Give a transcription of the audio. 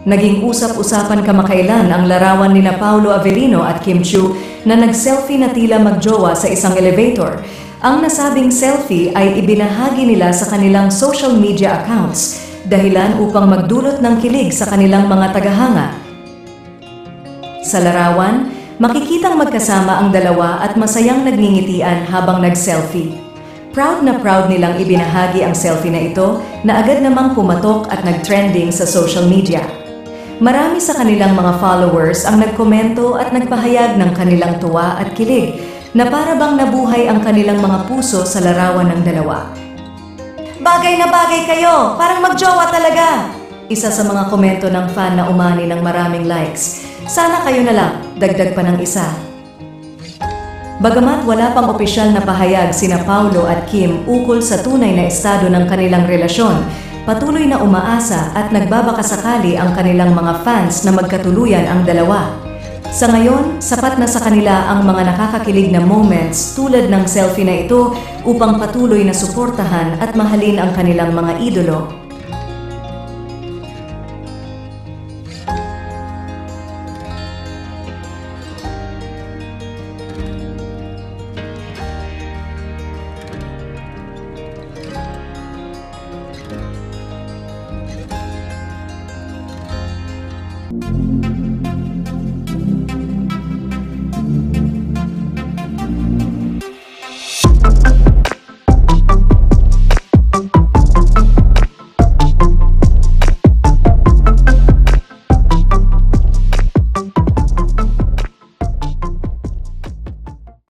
Naging usap-usapan kamakailan ang larawan nina Paolo Avellino at Kim Chiu na nag-selfie na tila magjowa sa isang elevator. Ang nasabing selfie ay ibinahagi nila sa kanilang social media accounts, dahilan upang magdulot ng kilig sa kanilang mga tagahanga. Sa larawan, makikitang magkasama ang dalawa at masayang nagngingitian habang nag-selfie. Proud na proud nilang ibinahagi ang selfie na ito na agad namang pumatok at nag-trending sa social media. Marami sa kanilang mga followers ang nagkomento at nagpahayag ng kanilang tuwa at kilig na para bang nabuhay ang kanilang mga puso sa larawan ng dalawa. Bagay na bagay kayo! Parang magjowa talaga! Isa sa mga komento ng fan na umani ng maraming likes. Sana kayo na lang, dagdag pa ng isa. Bagamat wala pang opisyal na pahayag sina Paolo at Kim ukol sa tunay na estado ng kanilang relasyon, patuloy na umaasa at nagbabakasakali ang kanilang mga fans na magkatuluyan ang dalawa. Sa ngayon, sapat na sa kanila ang mga nakakakilig na moments tulad ng selfie na ito upang patuloy na suportahan at mahalin ang kanilang mga idolo.